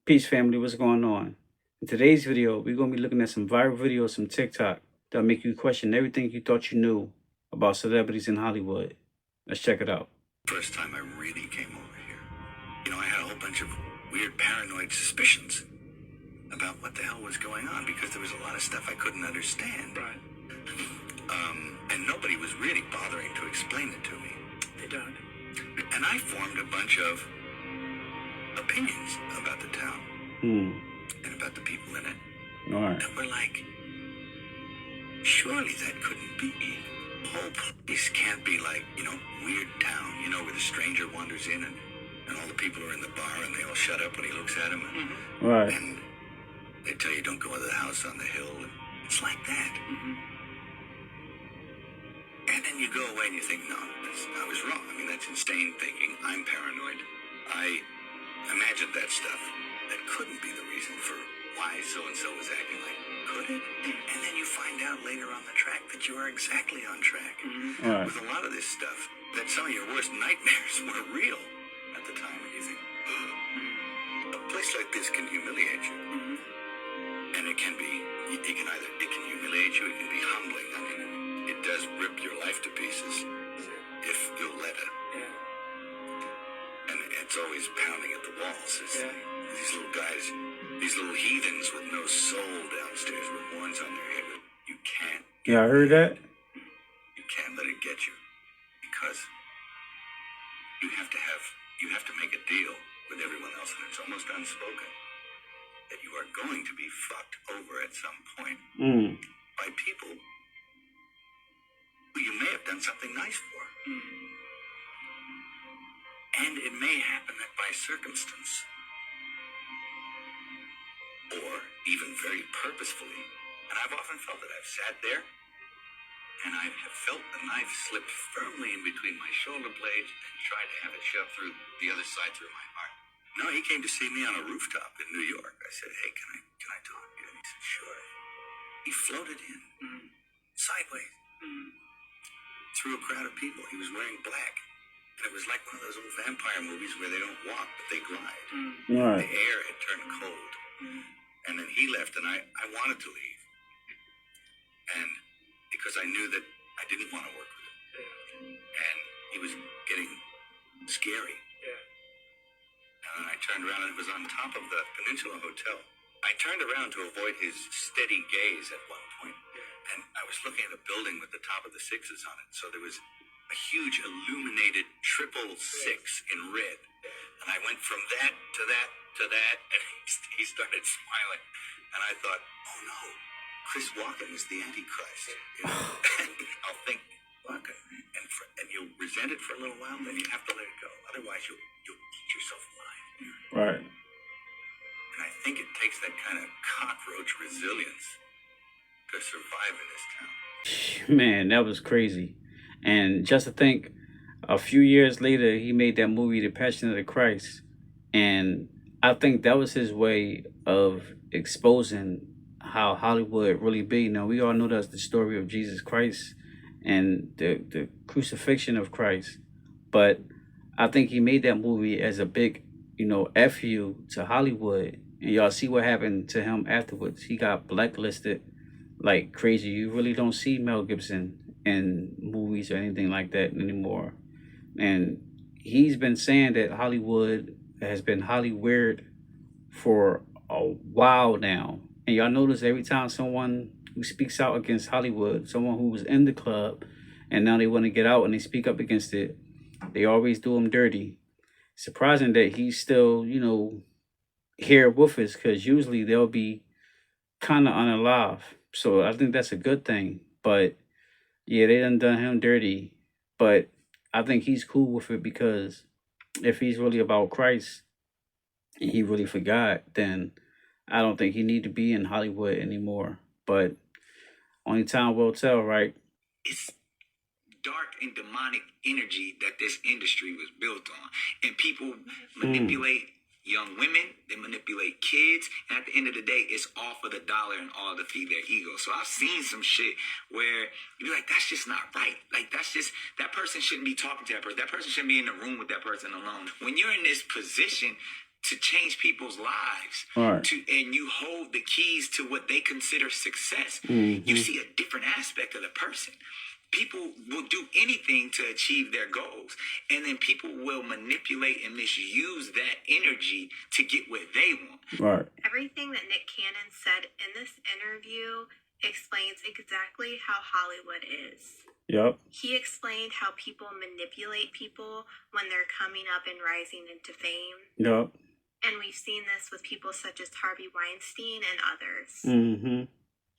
Peace family, what's going on? In today's video, we're going to be looking at some viral videos from TikTok that'll make you question everything you thought you knew about celebrities in Hollywood. Let's check it out. First time I really came over here, I had a whole bunch of weird paranoid suspicions about what the hell was going on because there was a lot of stuff I couldn't understand. Right. And nobody was really bothering to explain it to me. They don't. And I formed a bunch of opinions about the town and about the people in it. All right. That were like, surely that couldn't be. The whole place can't be like, weird town, where the stranger wanders in and all the people are in the bar and they all shut up when he looks at them. All right. And they tell you don't go into the house on the hill. It's like that. And then you go away and you think, no, I was wrong. I mean, that's insane thinking. I'm paranoid. I imagined that stuff. That couldn't be the reason for why so-and-so was acting like, could it? And then you find out later on the track that you are exactly on track. All right. With a lot of this stuff, that some of your worst nightmares were real at the time. And you think, a place like this can humiliate you. And it can humiliate you, it can be humbling. I mean, it does rip your life to pieces if you'll let it. And it's always pounding at the walls. It's these little guys, these little heathens with no soul downstairs with horns on their head. You can't. Yeah, I heard that. You can't let it get you because you have to make a deal with everyone else, and it's almost unspoken that you are going to be fucked over at some point by people who you may have done something nice for. And it may happen that by circumstance, or even very purposefully, and I've often felt that I've sat there and I have felt the knife slip firmly in between my shoulder blades and tried to have it shoved through the other side through my heart. No, he came to see me on a rooftop in New York. I said, hey, can I talk to you? And he said, sure. He floated in, sideways, through a crowd of people. He was wearing black. And it was like one of those old vampire movies where they don't walk, but they glide. All right. The air had turned cold. And then he left, and I wanted to leave. And because I knew that I didn't want to work with him. And he was getting scary. And then I turned around, and it was on top of the Peninsula Hotel. I turned around to avoid his steady gaze at one point, and I was looking at a building with the top of the sixes on it. So there was a huge illuminated 666 in red. And I went from that to that to that, and he started smiling. And I thought, oh no, Chris Walken is the Antichrist. And I'll think, Walken, and you'll resent it for a little while, then you have to let it go. Otherwise, you'll eat yourself alive. Right. And I think it takes that kind of cockroach resilience to survive in this town. Man, that was crazy. And just to think, a few years later, he made that movie, The Passion of the Christ. And I think that was his way of exposing how Hollywood really be. Now, we all know that's the story of Jesus Christ and the crucifixion of Christ. But I think he made that movie as a big, F you to Hollywood. And y'all see what happened to him afterwards. He got blacklisted like crazy. You really don't see Mel Gibson in movies or anything like that anymore. And he's been saying that Hollywood has been Hollyweird for a while now. And y'all notice every time someone who speaks out against Hollywood, someone who was in the club and now they want to get out and they speak up against it, they always do him dirty. Surprising that he's still, here with us, because usually they'll be kind of unalive. So I think that's a good thing. But yeah, they done him dirty. But I think he's cool with it, because if he's really about Christ and he really forgot, then I don't think he need to be in Hollywood anymore. But only time will tell, right? It's dark and demonic energy that this industry was built on. And people manipulate young women, they manipulate kids, and at the end of the day, it's all for the dollar and all to feed their ego. So I've seen some shit where you're like, that's just not right. Like, that person shouldn't be talking to that person. That person shouldn't be in the room with that person alone. When you're in this position, to change people's lives. Right. And you hold the keys to what they consider success. Mm-hmm. You see a different aspect of the person. People will do anything to achieve their goals, and then people will manipulate and misuse that energy to get what they want. Right. Everything that Nick Cannon said in this interview explains exactly how Hollywood is. Yep. He explained how people manipulate people when they're coming up and rising into fame. Yep. And we've seen this with people such as Harvey Weinstein and others. Mm-hmm.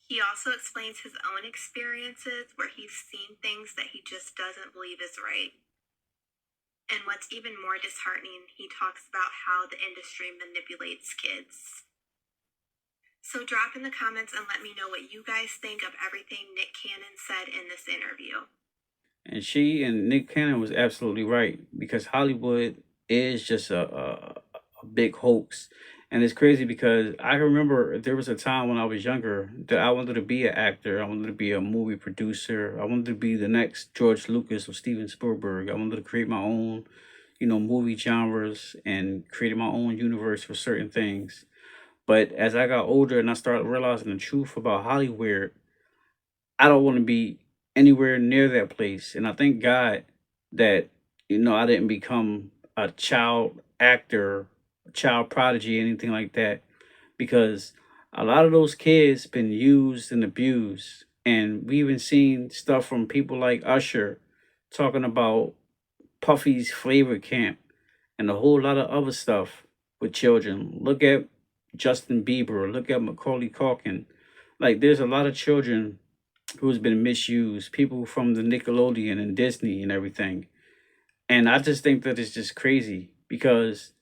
He also explains his own experiences where he's seen things that he just doesn't believe is right. And what's even more disheartening, he talks about how the industry manipulates kids. So drop in the comments and let me know what you guys think of everything Nick Cannon said in this interview. And she and Nick Cannon was absolutely right, because Hollywood is just a big hoax. And it's crazy because I remember there was a time when I was younger that I wanted to be an actor. I wanted to be a movie producer. I wanted to be the next George Lucas or Steven Spielberg. I wanted to create my own, movie genres and create my own universe for certain things. But as I got older and I started realizing the truth about Hollywood, I don't want to be anywhere near that place. And I thank God that, I didn't become a child actor, child prodigy, anything like that, because a lot of those kids been used and abused. And we even seen stuff from people like Usher talking about Puffy's flavor camp and a whole lot of other stuff with children. Look at Justin Bieber, look at Macaulay Culkin. Like, there's a lot of children who's been misused, people from the Nickelodeon and Disney and everything. And I just think that it's just crazy because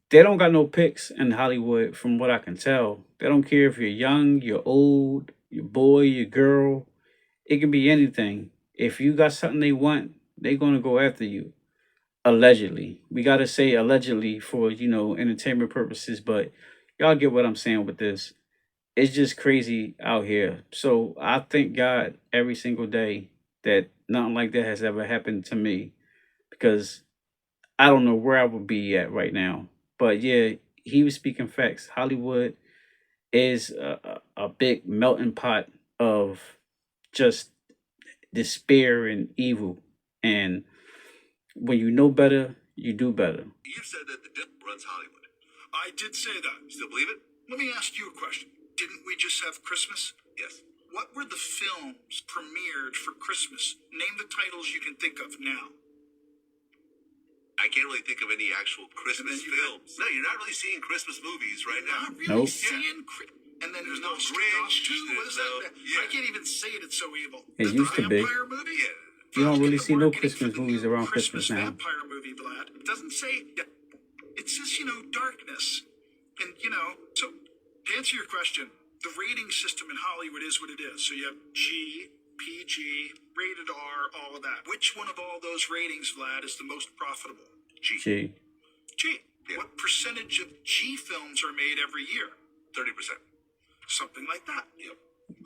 they don't got no picks in Hollywood from what I can tell. They don't care if you're young, you're old, you're boy, you're girl. It can be anything. If you got something they want, they're going to go after you. Allegedly. We got to say allegedly for, entertainment purposes, but y'all get what I'm saying with this. It's just crazy out here. So I thank God every single day that nothing like that has ever happened to me, because I don't know where I would be at right now. But yeah, he was speaking facts. Hollywood is a big melting pot of just despair and evil. And when you know better, you do better. You said that the devil runs Hollywood. I did say that. You still believe it? Let me ask you a question. Didn't we just have Christmas? Yes. What were the films premiered for Christmas? Name the titles you can think of now. I can't really think of any actual Christmas films. No, you're not really seeing Christmas movies right now. Not really Nope. seeing. And then there's no Grinch too. What is that? Yeah. I can't even say it. It's so evil. It used to be. Vampire movie. Yeah. You don't really see no Marketing Christmas for the movies new around Christmas now. Vampire movie, Vlad. It doesn't say. It says, darkness. And, so to answer your question, the rating system in Hollywood is what it is. So you have G, PG, rated R, all of that. Which one of all those ratings, Vlad, is the most profitable? G. Gee. G. Yeah. What percentage of G films are made every year? 30%. Something like that. Yep.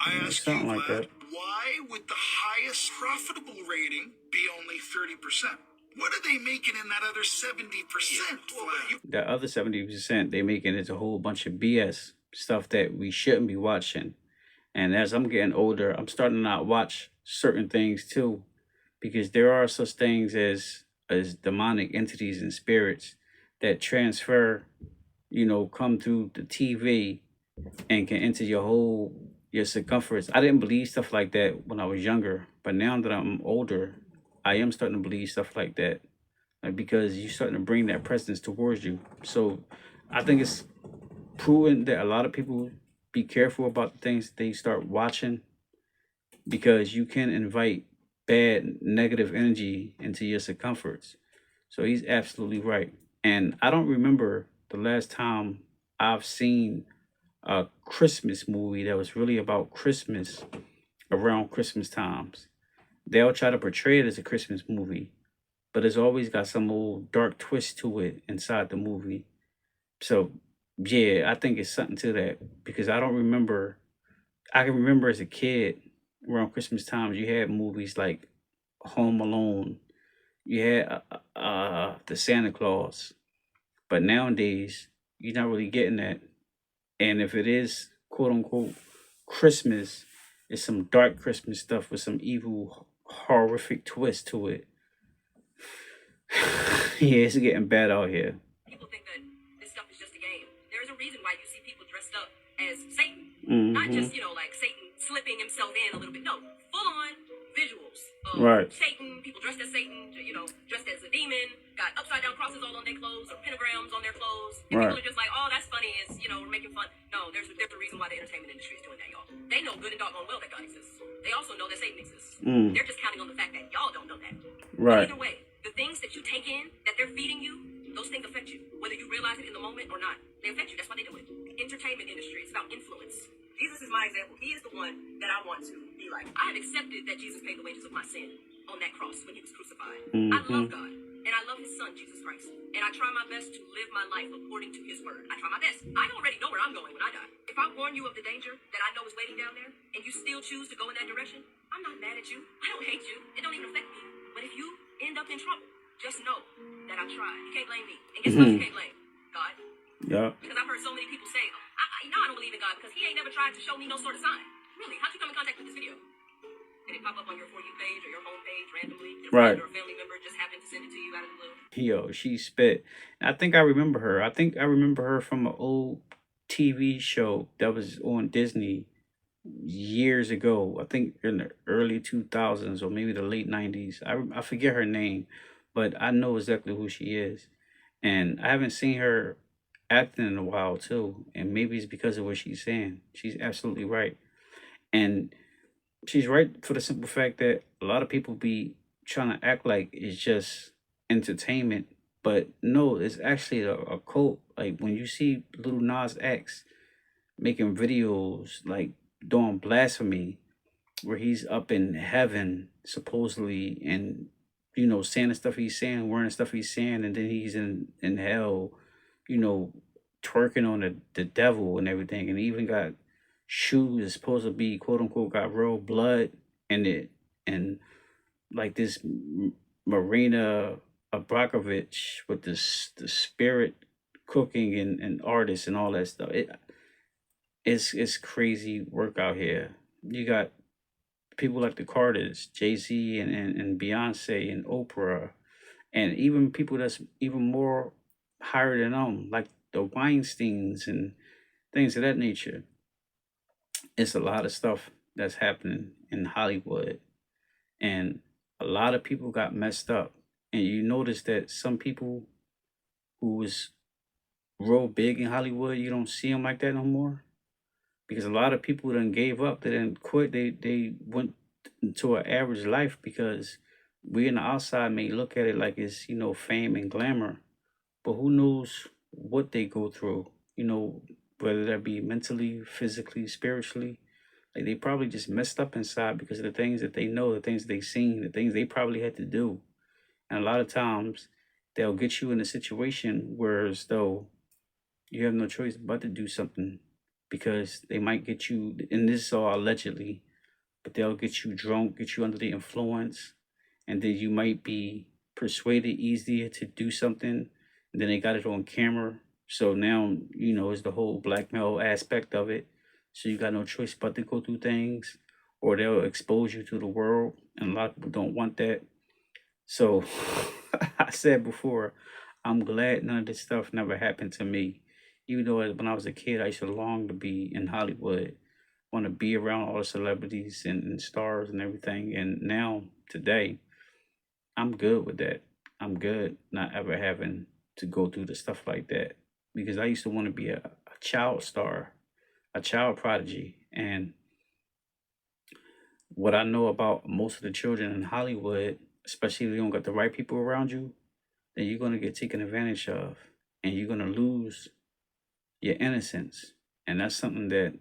I ask you, Something like Vlad, that. why would the highest profitable rating be only 30%? What are they making in that other 70%? Vlad? The other 70%, they making it a whole bunch of BS stuff that we shouldn't be watching. And as I'm getting older, I'm starting to not watch certain things too, because there are such things as demonic entities and spirits that transfer, come through the TV and can enter your circumference. I didn't believe stuff like that when I was younger, but now that I'm older, I am starting to believe stuff like that, because you're starting to bring that presence towards you. So I think it's proven that a lot of people be careful about the things they start watching, because you can invite bad negative energy into your circumference. So he's absolutely right. And I don't remember the last time I've seen a Christmas movie that was really about Christmas around Christmas times. They'll try to portray it as a Christmas movie, but it's always got some old dark twist to it inside the movie. So yeah, I think it's something to that, because I don't remember. I can remember as a kid around Christmas times you had movies like Home Alone, you had the Santa Claus, But nowadays, you're not really getting that. And if it is quote unquote Christmas, it's some dark Christmas stuff with some evil, horrific twist to it. Yeah, it's getting bad out here. People think that this stuff is just a game. There's a reason why you see people dressed up as Satan. Not just, like Satan slipping himself in a little bit. No, full on visuals of Right. Satan, people dressed as Satan, dressed as a demon, got upside down crosses all on their clothes or pentagrams on their clothes. And Right. people are just like, oh, that's funny. It's, we're making fun. No, there's a reason why the entertainment industry is doing that, y'all. They know good and doggone well that God exists. They also know that Satan exists. They're just counting on the fact that y'all don't know that. Right. But either way, the things that you take in, that they're feeding you, those things affect you, whether you realize it in the moment or not. They affect you. That's why they do it. Entertainment industry is about influence. Jesus is my example. He is the one that I want to be like. I have accepted that Jesus paid the wages of my sin on that cross when he was crucified. I love God, and I love his son, Jesus Christ. And I try my best to live my life according to his word. I try my best. I already know where I'm going when I die. If I warn you of the danger that I know is waiting down there, and you still choose to go in that direction, I'm not mad at you. I don't hate you. It don't even affect me. But if you end up in trouble, just know that I tried. You can't blame me. And guess what? You can't blame God. Yeah. Because I've heard so many people say, I don't believe in God because he ain't never tried to show me no sort of sign. Really? How'd you come in contact with this video? Did it pop up on your For You page or your home page randomly? Did a Right. friend or a family member just happen to send it to you out of the blue? Yo, she spit. I think I remember her. I think I remember her from an old TV show that was on Disney years ago. I think in the early 2000s or maybe the late 90s. I forget her name, but I know exactly who she is. And I haven't seen her acting in a while too. And maybe it's because of what she's saying. She's absolutely right. And she's right for the simple fact that a lot of people be trying to act like it's just entertainment, but no, it's actually a cult. Like when you see Little Nas X making videos like doing blasphemy, where he's up in heaven supposedly, and saying the stuff he's saying, wearing the stuff he's saying, and then he's in hell, you know, twerking on the devil and everything, and he even got shoes that's supposed to be quote unquote got real blood in it, and like this Marina Abrakovich with this the spirit cooking and artists and all that stuff. It's crazy work out here. You got people like the Carters, Jay-Z and Beyonce and Oprah, and even people that's even more higher than them, like the Weinsteins and things of that nature. It's a lot of stuff that's happening in Hollywood, and a lot of people got messed up. And you notice that some people who was real big in Hollywood, you don't see them like that no more, because a lot of people done gave up. They didn't quit. They went into an average life because we on the outside may look at it like it's fame and glamour, but who knows what they go through, whether that be mentally, physically, spiritually. Like they probably just messed up inside because of the things that they know, the things they seen, the things they probably had to do. And a lot of times they'll get you in a situation where as though you have no choice but to do something, because they might get you, and this is all allegedly, but they'll get you drunk, get you under the influence, and then you might be persuaded easier to do something, and then they got it on camera. So now, it's the whole blackmail aspect of it. So you got no choice but to go through things, or they'll expose you to the world, and a lot of people don't want that. So I said before, I'm glad none of this stuff never happened to me. Even though when I was a kid, I used to long to be in Hollywood, want to be around all the celebrities and stars and everything. And now, today, I'm good with that. I'm good not ever having to go through the stuff like that, because I used to want to be a child star, a child prodigy. And what I know about most of the children in Hollywood, especially if you don't got the right people around you, then you're going to get taken advantage of, and you're going to lose your innocence. And that's something that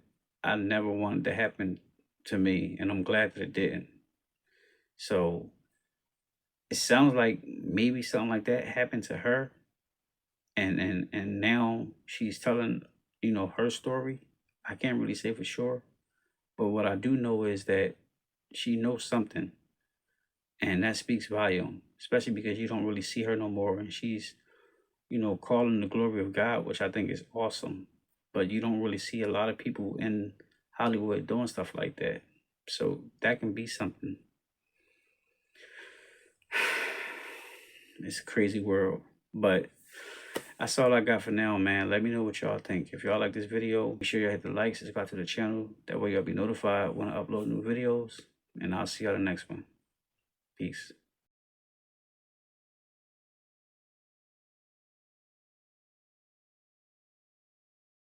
I never wanted to happen to me, and I'm glad that it didn't. So it sounds like maybe something like that happened to her, and now she's telling her story. I can't really say for sure, but what I do know is that she knows something, and that speaks volume, especially because you don't really see her no more, and she's calling the glory of God, which I think is awesome. But you don't really see a lot of people in Hollywood doing stuff like that. So that can be something. It's a crazy world. But that's all I got for now, man. Let me know what y'all think. If y'all like this video, be sure you hit the like, subscribe to the channel. That way y'all be notified when I upload new videos. And I'll see y'all in the next one. Peace.